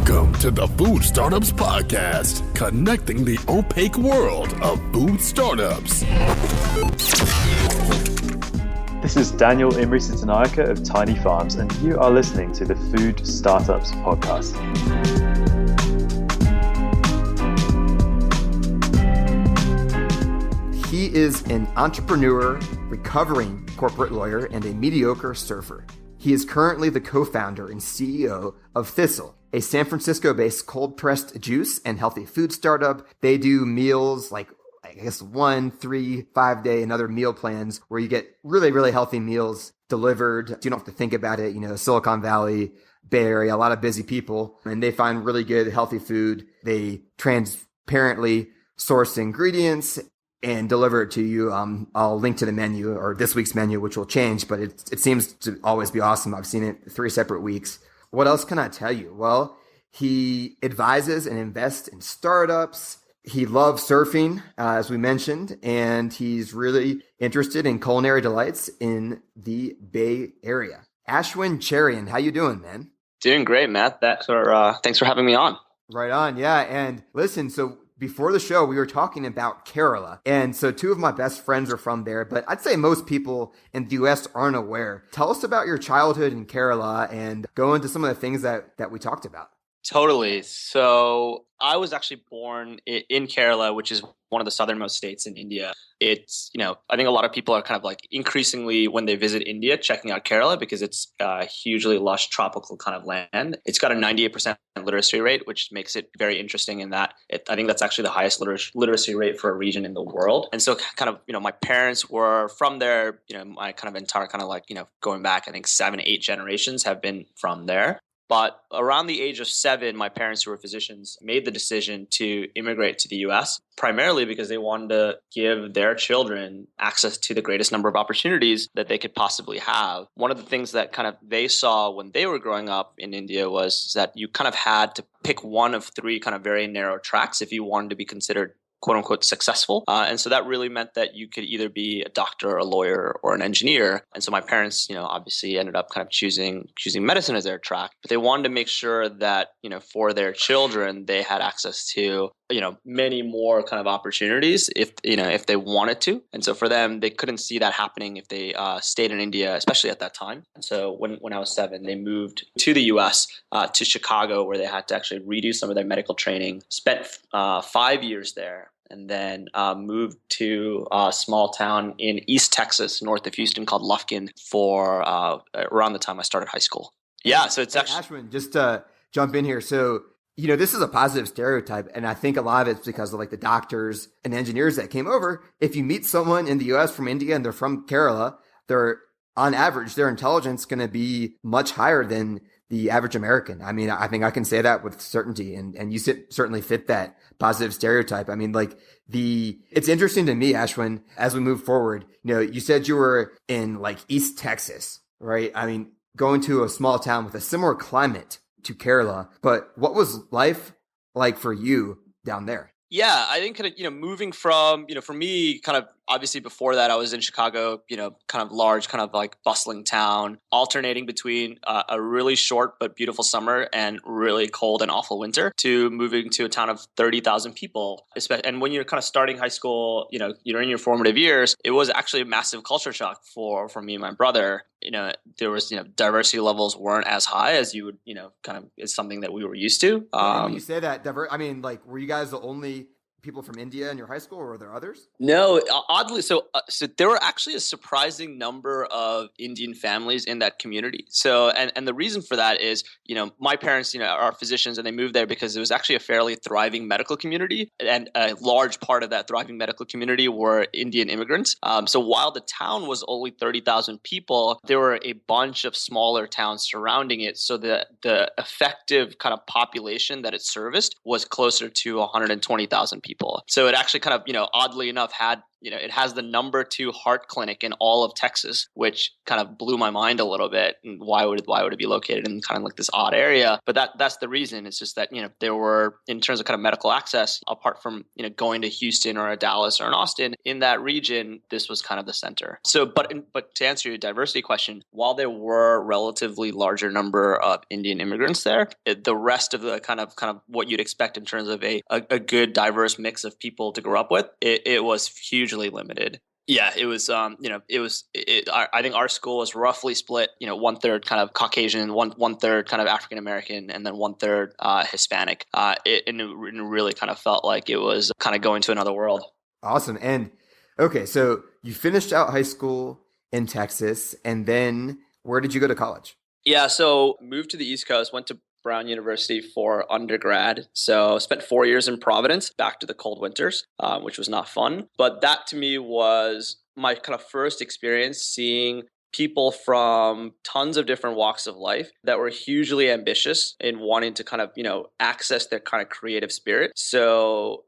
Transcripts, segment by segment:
Welcome to the Food Startups Podcast, connecting the opaque world of food startups. This is Daniel Imri-Sitanayake of Tiny Farms, and you are listening to the Food Startups Podcast. He is an entrepreneur, recovering corporate lawyer, and a mediocre surfer. He is currently the co-founder and CEO of Thistle, a San Francisco-based cold-pressed juice and healthy food startup. They do meals like, 1, 3, 5 day and other meal plans where you get really, really healthy meals delivered. You don't have to think about it. Silicon Valley, Bay Area, a lot of busy people, and they find really good, healthy food. They transparently source ingredients and deliver it to you. I'll link to the menu, or this week's menu, which will change, but it seems to always be awesome. I've seen it 3 separate weeks. What else can I tell you? Well, he advises and invests in startups. He loves surfing, as we mentioned, and he's really interested in culinary delights in the Bay Area. Ashwin Cheriyan, how you doing, man? Doing great, Matt. Thanks for having me on. Right on, yeah. And listen, so before the show, we were talking about Kerala. And so 2 of my best friends are from there, but I'd say most people in the US aren't aware. Tell us about your childhood in Kerala and go into some of the things that we talked about. Totally. So I was actually born in Kerala, which is one of the southernmost states in India. It's, I think a lot of people are kind of like increasingly when they visit India, checking out Kerala because it's a hugely lush tropical kind of land. It's got a 98% literacy rate, which makes it very interesting in that I think that's actually the highest literacy rate for a region in the world. And so kind of, my parents were from there, my kind of entire kind of like, going back, I think 7, 8 generations have been from there. But around the age of 7, my parents, who were physicians, made the decision to immigrate to the US, primarily because they wanted to give their children access to the greatest number of opportunities that they could possibly have. One of the things that kind of they saw when they were growing up in India was that you kind of had to pick one of 3 kind of very narrow tracks if you wanted to be considered quote unquote successful. And so that really meant that you could either be a doctor, a lawyer, or an engineer. And so my parents, obviously ended up kind of choosing medicine as their track, but they wanted to make sure that, for their children, they had access to, many more kind of opportunities if they wanted to. And so for them, they couldn't see that happening if they stayed in India, especially at that time. And so when I was 7, they moved to the US, to Chicago, where they had to actually redo some of their medical training, spent 5 years there, and then moved to a small town in East Texas, north of Houston, called Lufkin for around the time I started high school. Yeah, so it's actually... Ashwin, just to jump in here. So, this is a positive stereotype, and I think a lot of it's because of like the doctors and engineers that came over. If you meet someone in the US from India and they're from Kerala, on average, their intelligence is going to be much higher than the average American. I mean, I think I can say that with certainty, and you certainly fit that positive stereotype. I mean, it's interesting to me, Ashwin, as we move forward, you said you were in like East Texas, right? I mean, going to a small town with a similar climate to Kerala, but what was life like for you down there? Yeah, I think kind of, moving from, for me, kind of obviously before that, I was in Chicago, kind of large, kind of like bustling town, alternating between a really short but beautiful summer and really cold and awful winter, to moving to a town of 30,000 people. And when you're kind of starting high school, you're in your formative years, it was actually a massive culture shock for me and my brother. There was, diversity levels weren't as high as you would, kind of, it's something that we were used to. When you say that, were you guys the only people from India in your high school, or were there others? No, oddly, so there were actually a surprising number of Indian families in that community. So, and the reason for that is, my parents, are physicians, and they moved there because it was actually a fairly thriving medical community, and a large part of that thriving medical community were Indian immigrants. So while the town was only 30,000 people, there were a bunch of smaller towns surrounding it. So the effective kind of population that it serviced was closer to 120,000 people. So it actually kind of, oddly enough, had it has the #2 heart clinic in all of Texas, which kind of blew my mind a little bit. And why would it be located in kind of like this odd area? But that's the reason. It's just that, there were, in terms of kind of medical access, apart from, going to Houston or a Dallas or an Austin, in that region, this was kind of the center. So, but to answer your diversity question, while there were a relatively larger number of Indian immigrants there, the rest of the kind of what you'd expect in terms of a good diverse mix of people to grow up with, it was hugely limited. Yeah, it was. I think our school was roughly split. 1/3 kind of Caucasian, one third kind of African American, and then 1/3 Hispanic. It really kind of felt like it was kind of going to another world. Awesome. And okay, so you finished out high school in Texas, and then where did you go to college? Yeah, so moved to the East Coast, went to Brown University for undergrad. So spent 4 years in Providence, back to the cold winters, which was not fun. But that to me was my kind of first experience seeing people from tons of different walks of life that were hugely ambitious in wanting to kind of, access their kind of creative spirit. So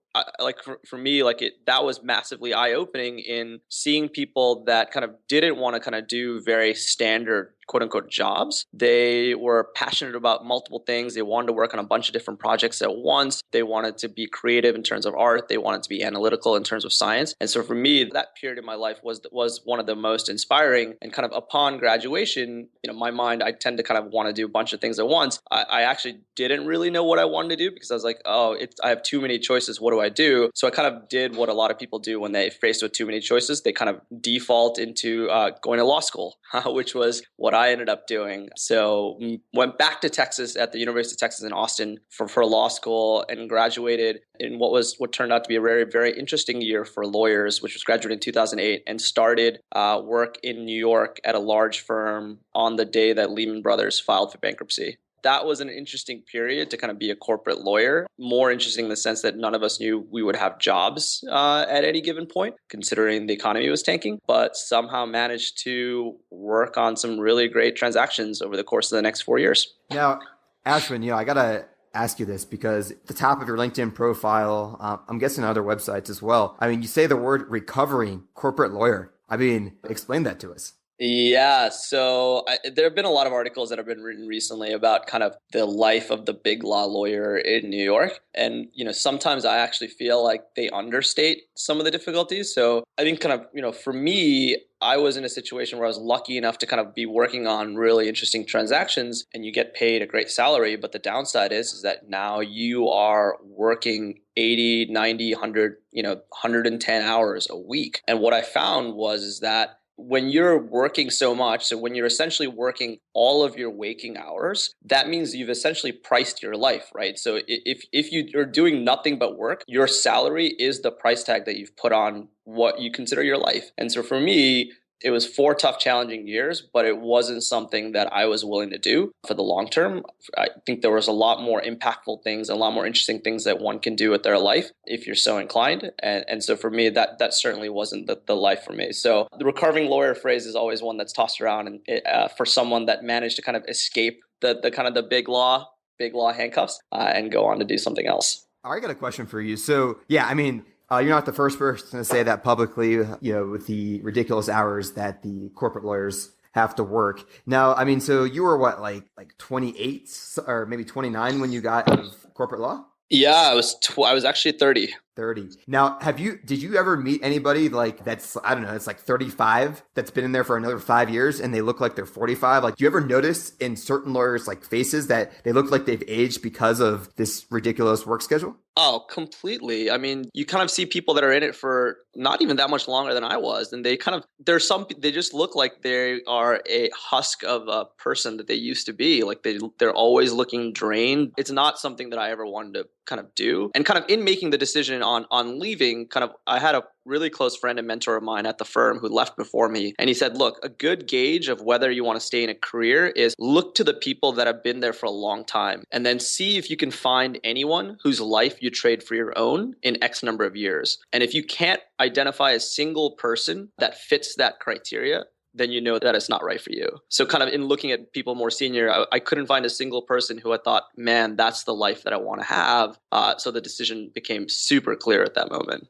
for me, that was massively eye-opening in seeing people that kind of didn't want to kind of do very standard quote unquote jobs. They were passionate about multiple things. They wanted to work on a bunch of different projects at once. They wanted to be creative in terms of art. They wanted to be analytical in terms of science. And so for me, that period in my life was one of the most inspiring. And kind of upon graduation, my mind, I tend to kind of want to do a bunch of things at once. I actually didn't really know what I wanted to do because I was like, I have too many choices. What do I do? So I kind of did what a lot of people do when they faced with too many choices. They kind of default into going to law school, which was what I ended up doing. So went back to Texas at the University of Texas in Austin for law school and graduated in what turned out to be a very, very interesting year for lawyers, which was graduated in 2008, and started work in New York at a large firm on the day that Lehman Brothers filed for bankruptcy. That was an interesting period to kind of be a corporate lawyer. More interesting in the sense that none of us knew we would have jobs at any given point, considering the economy was tanking, but somehow managed to work on some really great transactions over the course of the next 4 years. Now, Ashwin, I got to ask you this because at the top of your LinkedIn profile, I'm guessing other websites as well. I mean, you say the word recovering corporate lawyer. I mean, explain that to us. Yeah, so there have been a lot of articles that have been written recently about kind of the life of the big law lawyer in New York. And, sometimes I actually feel like they understate some of the difficulties. So I think kind of, for me, I was in a situation where I was lucky enough to kind of be working on really interesting transactions and you get paid a great salary. But the downside is that now you are working 80, 90, 100, 110 hours a week. And what I found was that when you're working so much, so when you're essentially working all of your waking hours, that means you've essentially priced your life, right? So if you're doing nothing but work, your salary is the price tag that you've put on what you consider your life. And so for me, it was 4 tough, challenging years, but it wasn't something that I was willing to do for the long term. I think there was a lot more impactful things, a lot more interesting things that one can do with their life if you're so inclined. And so for me, that certainly wasn't the life for me. So the recovering lawyer phrase is always one that's tossed around, and for someone that managed to kind of escape the kind of the big law handcuffs and go on to do something else. I got a question for you. So yeah, I mean, you're not the first person to say that publicly, with the ridiculous hours that the corporate lawyers have to work. Now, I mean, so you were what, like 28 or maybe 29 when you got out of corporate law? Yeah, I was actually 30. 30. Now, did you ever meet anybody like that's, I don't know, it's like 35 that's been in there for another 5 years and they look like they're 45? Like, do you ever notice in certain lawyers like faces that they look like they've aged because of this ridiculous work schedule? Oh, completely. I mean, you kind of see people that are in it for not even that much longer than I was. And they just look like they are a husk of a person that they used to be. Like they're always looking drained. It's not something that I ever wanted to kind of do. And kind of in making the decision on leaving, kind of, I had a really close friend and mentor of mine at the firm who left before me. And he said, look, a good gauge of whether you want to stay in a career is look to the people that have been there for a long time and then see if you can find anyone whose life you trade for your own in X number of years. And if you can't identify a single person that fits that criteria, then you know that it's not right for you. So kind of in looking at people more senior, I couldn't find a single person who I thought, man, that's the life that I want to have. So the decision became super clear at that moment.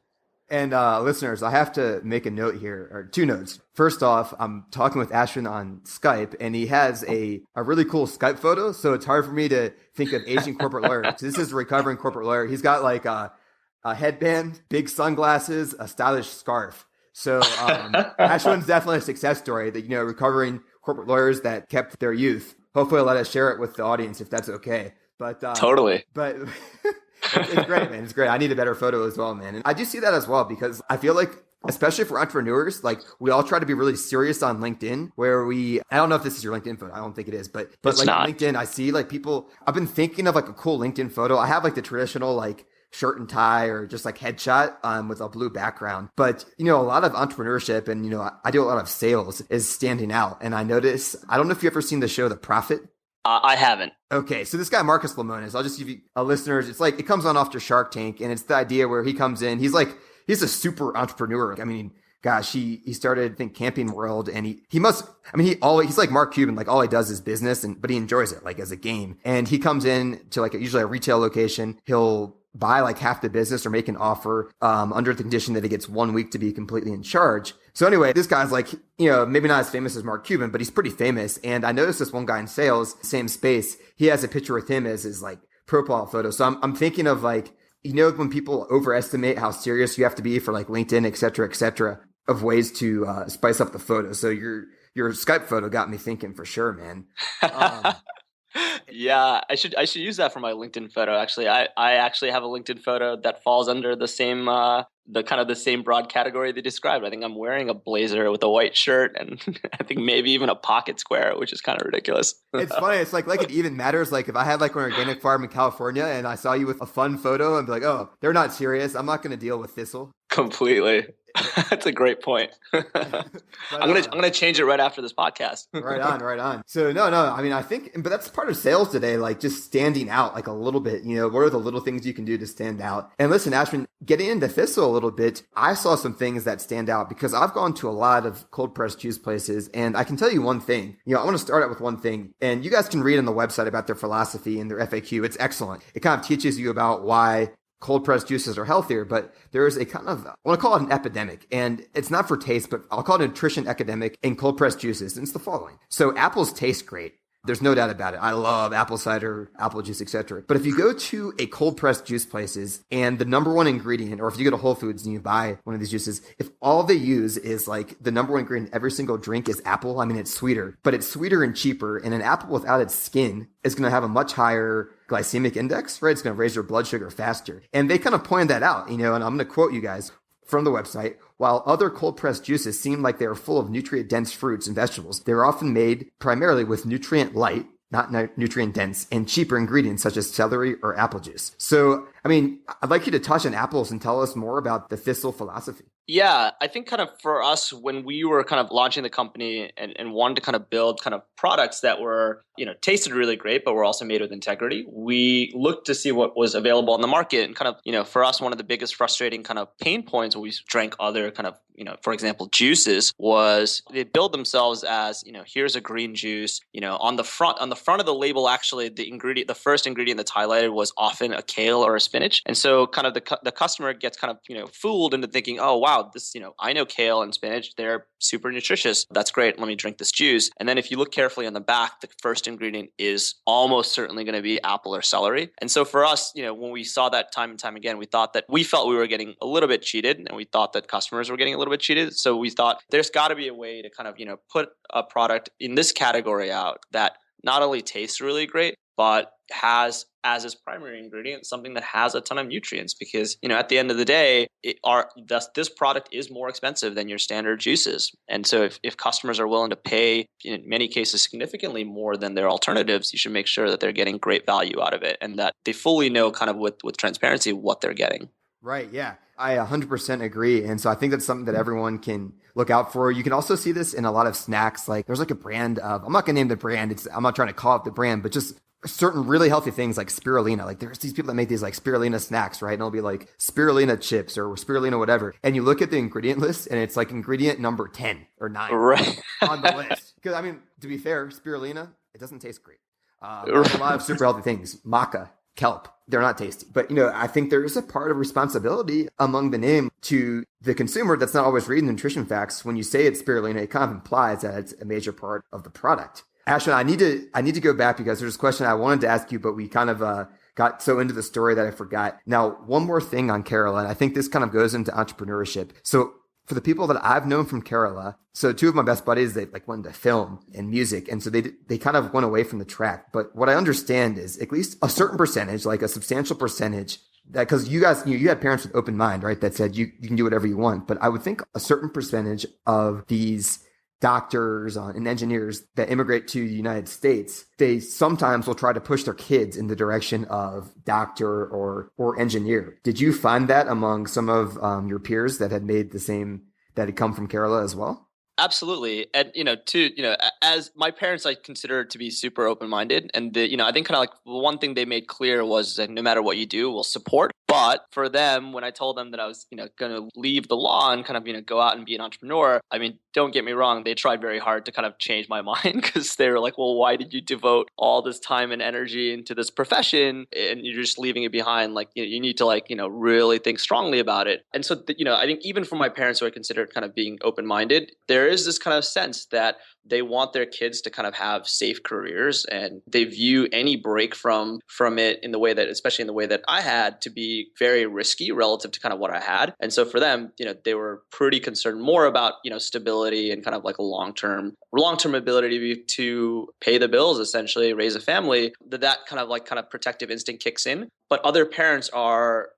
And listeners, I have to make a note here, or two notes. First off, I'm talking with Ashwin on Skype, and he has a really cool Skype photo, so it's hard for me to think of Asian corporate lawyer. So this is a recovering corporate lawyer. He's got like a headband, big sunglasses, a stylish scarf. So Ashwin's definitely a success story that, recovering corporate lawyers that kept their youth. Hopefully, I'll let us share it with the audience if that's okay. But totally. But it's great, man. It's great. I need a better photo as well, man. And I do see that as well because I feel like, especially for entrepreneurs, like we all try to be really serious on LinkedIn where I don't know if this is your LinkedIn photo. I don't think it is, but it's like not. LinkedIn, I see like people, I've been thinking of like a cool LinkedIn photo. I have like the traditional like shirt and tie or just like headshot with a blue background. But, a lot of entrepreneurship and, I do a lot of sales is standing out. And I notice, I don't know if you've ever seen the show The Profit. I haven't. Okay, so this guy, Marcus Lemonis, I'll just give you listeners. It's like, it comes on after Shark Tank, and it's the idea where he comes in. He's a super entrepreneur. I mean, gosh, he started, I think, Camping World, and he's like Mark Cuban, like all he does is business, but he enjoys it, like as a game. And he comes in to like usually a retail location. He'll buy like half the business or make an offer under the condition that he gets 1 week to be completely in charge. So anyway, this guy's like, maybe not as famous as Mark Cuban, but he's pretty famous. And I noticed this one guy in sales, same space, he has a picture with him as his like profile photo. So I'm thinking of like, when people overestimate how serious you have to be for like LinkedIn, et cetera, of ways to spice up the photo. So your Skype photo got me thinking for sure, man. Yeah, I should use that for my LinkedIn photo. Actually, I actually have a LinkedIn photo that falls under the same the same broad category they described. I think I'm wearing a blazer with a white shirt and I think maybe even a pocket square, which is kind of ridiculous. It's funny. It's like it even matters. Like if I had like an organic farm in California and I saw you with a fun photo and be like, oh, they're not serious. I'm not going to deal with Thistle. Completely. That's a great point. I'm gonna change it right after this podcast. Right on. So no. I mean, I think, but that's part of sales today. Like just standing out like a little bit. What are the little things you can do to stand out? And listen, Ashwin, getting into Thistle a little bit, I saw some things that stand out because I've gone to a lot of cold pressed juice places, and I can tell you one thing. I want to start out with one thing, and you guys can read on the website about their philosophy and their FAQ. It's excellent. It kind of teaches you about why cold pressed juices are healthier, but there is a kind of, I want to call it an epidemic, and it's not for taste, but I'll call it a nutrition epidemic in cold pressed juices. And it's the following. So apples taste great. There's no doubt about it. I love apple cider, apple juice, etc. But if you go to a cold pressed juice places and the number one ingredient, or if you go to Whole Foods and you buy one of these juices, if all they use is like the number one ingredient in every single drink is apple, I mean, it's sweeter, but it's sweeter and cheaper. And an apple without its skin is going to have a much higher glycemic index, right? It's going to raise your blood sugar faster. And they kind of pointed that out, and I'm going to quote you guys from the website. While other cold-pressed juices seem like they are full of nutrient-dense fruits and vegetables, they are often made primarily with nutrient-light, not nutrient-dense, and cheaper ingredients such as celery or apple juice. So, I mean, I'd like you to touch on apples and tell us more about the Thistle philosophy. Yeah, I think kind of for us, when we were kind of launching the company and wanted to kind of build kind of products that were, tasted really great, but were also made with integrity, we looked to see what was available on the market. And kind of, for us, one of the biggest frustrating kind of pain points when we drank other kind of, for example, juices was they build themselves as, here's a green juice, on the front of the label, actually, the first ingredient that's highlighted was often a kale or a spinach. And so kind of the customer gets kind of, fooled into thinking, oh, wow, this, I know kale and spinach, they're super nutritious. That's great. Let me drink this juice. And then if you look carefully on the back, the first ingredient is almost certainly going to be apple or celery. And so for us, when we saw that time and time again, we felt we were getting a little bit cheated, and we thought that customers were getting a little bit cheated. So we thought there's got to be a way to kind of, put a product in this category out that not only tastes really great, but has as its primary ingredient something that has a ton of nutrients, because at the end of the day this product is more expensive than your standard juices. And so if customers are willing to pay, in many cases significantly more than their alternatives, you should make sure that they're getting great value out of it and that they fully know kind of with transparency what they're getting. Right. Yeah, I 100% agree. And so I think that's something that everyone can look out for. You can also see this in a lot of snacks. Like there's like a brand of, I'm not going to name the brand. I'm not trying to call it the brand, but just certain really healthy things like spirulina. Like there's these people that make these like spirulina snacks, right? And it'll be like spirulina chips or spirulina whatever. And you look at the ingredient list and it's like ingredient number 10 or 9 right on the list. Because to be fair, spirulina, it doesn't taste great. There's a lot of super healthy things. Maca, kelp. They're not tasty. But, I think there is a part of responsibility among the name to the consumer that's not always reading the nutrition facts. When you say it's spirulina, it kind of implies that it's a major part of the product. Ashwin, I need to go back because there's a question I wanted to ask you, but we kind of got so into the story that I forgot. Now, one more thing on Kerala, and I think this kind of goes into entrepreneurship. So for the people that I've known from Kerala, so two of my best buddies, they like went into film and music. And so they kind of went away from the track. But what I understand is at least a certain percentage, like a substantial percentage, that because you guys, you had parents with open mind, right? That said, you can do whatever you want. But I would think a certain percentage of these doctors and engineers that immigrate to the United States, they sometimes will try to push their kids in the direction of doctor or engineer. Did you find that among some of your peers that had made the same, that had come from Kerala as well? Absolutely. And, as my parents, I consider to be super open-minded. And, I think kind of like one thing they made clear was that no matter what you do, we'll support. But for them, when I told them that I was, going to leave the law and kind of, go out and be an entrepreneur, I mean, don't get me wrong. They tried very hard to kind of change my mind because they were like, well, why did you devote all this time and energy into this profession and you're just leaving it behind? Like, you need to really think strongly about it. And so, I think even for my parents who I considered kind of being open-minded, there is this kind of sense that they want their kids to kind of have safe careers, and they view any break from it in the way that, especially in the way that I had, to be very risky relative to kind of what I had. And so for them, they were pretty concerned more about, stability and kind of like a long-term ability to pay the bills, essentially raise a family, that kind of protective instinct kicks in. But other parents are,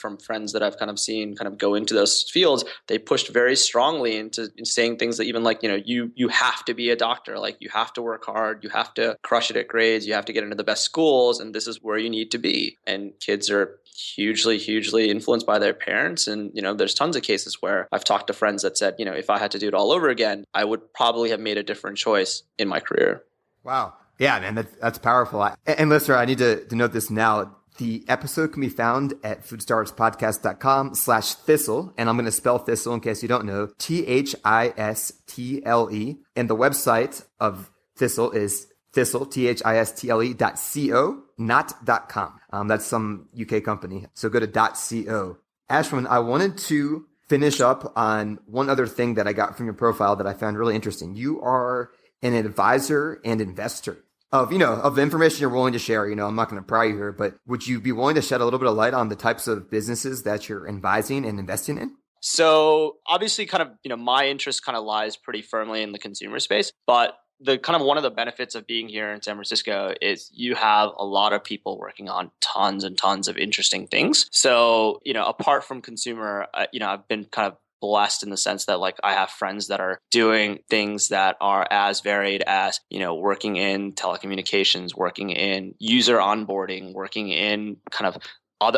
from friends that I've kind of seen kind of go into those fields, they pushed very strongly into saying things that even like, you have to be a doctor, like you have to work hard, you have to crush it at grades, you have to get into the best schools, and this is where you need to be. And kids are hugely, hugely influenced by their parents. And, there's tons of cases where I've talked to friends that said, if I had to do it all over again, I would probably have made a different choice in my career. Wow. Yeah, man, that's powerful. And listener, I need to note this now. The episode can be found at foodstartupspodcast.com/Thistle. And I'm going to spell Thistle in case you don't know, THISTLE. And the website of Thistle is Thistle, THISTLE.co, not .com. That's some UK company. So go to .co. Ashwin, I wanted to finish up on one other thing that I got from your profile that I found really interesting. You are an advisor and investor. Of the information you're willing to share. I'm not going to pry you here, but would you be willing to shed a little bit of light on the types of businesses that you're advising and investing in? So obviously kind of, my interest kind of lies pretty firmly in the consumer space, but the kind of one of the benefits of being here in San Francisco is you have a lot of people working on tons and tons of interesting things. So, apart from consumer, I've been kind of blessed in the sense that like I have friends that are doing things that are as varied as, working in telecommunications, working in user onboarding, working in kind of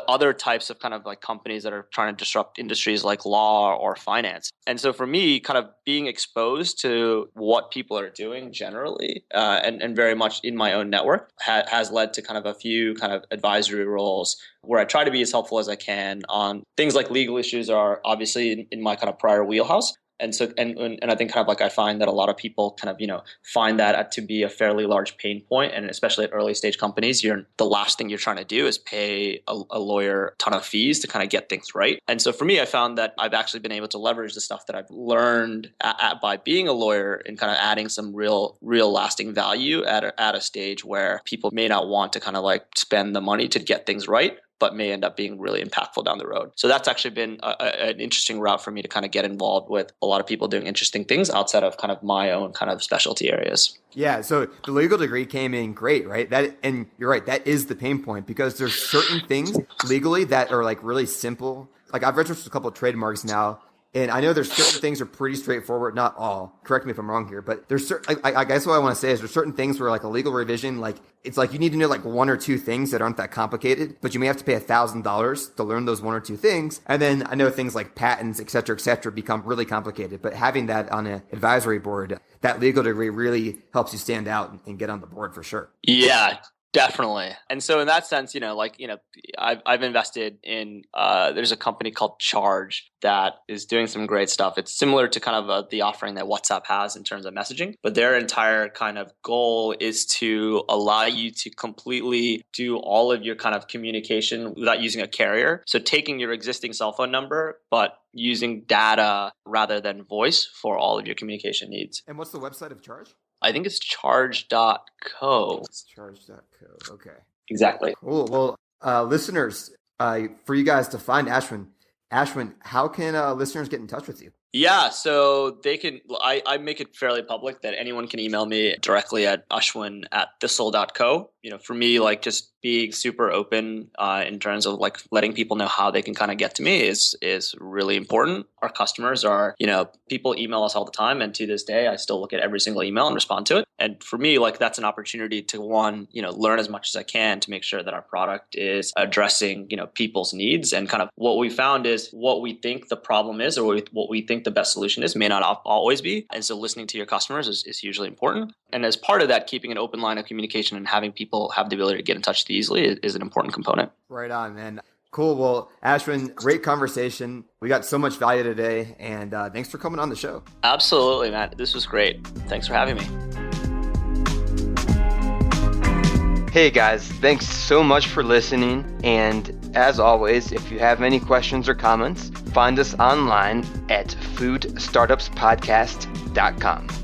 other types of kind of like companies that are trying to disrupt industries like law or finance. And so for me, kind of being exposed to what people are doing generally and very much in my own network has led to kind of a few kind of advisory roles where I try to be as helpful as I can on things like legal issues are obviously in my kind of prior wheelhouse. And so, and I think kind of like I find that a lot of people kind of, find that to be a fairly large pain point. And especially at early stage companies, the last thing you're trying to do is pay a lawyer a ton of fees to kind of get things right. And so for me, I found that I've actually been able to leverage the stuff that I've learned by being a lawyer and kind of adding some real lasting value at a stage where people may not want to kind of like spend the money to get things right, but may end up being really impactful down the road. So that's actually been an interesting route for me to kind of get involved with a lot of people doing interesting things outside of kind of my own kind of specialty areas. Yeah, so the legal degree came in great, right? And you're right, that is the pain point because there's certain things legally that are like really simple. Like I've registered a couple of trademarks now, and I know there's certain things are pretty straightforward, not all. Correct me if I'm wrong here, but there's certain, I guess what I want to say is there's certain things where like a legal revision, like it's like you need to know like one or two things that aren't that complicated, but you may have to pay $1,000 to learn those one or two things. And then I know things like patents, et cetera, become really complicated, but having that on an advisory board, that legal degree really helps you stand out and get on the board for sure. Yeah. Definitely. And so in that sense, I've invested in, there's a company called Charge that is doing some great stuff. It's similar to kind of the offering that WhatsApp has in terms of messaging, but their entire kind of goal is to allow you to completely do all of your kind of communication without using a carrier. So taking your existing cell phone number, but using data rather than voice for all of your communication needs. And what's the website of Charge? I think it's charge.co. It's charge.co. Okay. Exactly. Cool. Well, listeners, for you guys to find Ashwin, how can listeners get in touch with you? Yeah, so they can, I make it fairly public that anyone can email me directly at ashwin@thistle.co. For me, like just being super open in terms of like letting people know how they can kind of get to me is really important. Our customers are, people email us all the time. And to this day, I still look at every single email and respond to it. And for me, like that's an opportunity to learn as much as I can to make sure that our product is addressing, people's needs. And kind of what we found is what we think the problem is or what we think the best solution is may not always be. And so listening to your customers is hugely important. And as part of that, keeping an open line of communication and having people have the ability to get in touch easily is an important component. Right on, man. Cool. Well, Ashwin, great conversation. We got so much value today, and thanks for coming on the show. Absolutely, Matt. This was great. Thanks for having me. Hey guys, thanks so much for listening. And as always, if you have any questions or comments, find us online at foodstartupspodcast.com.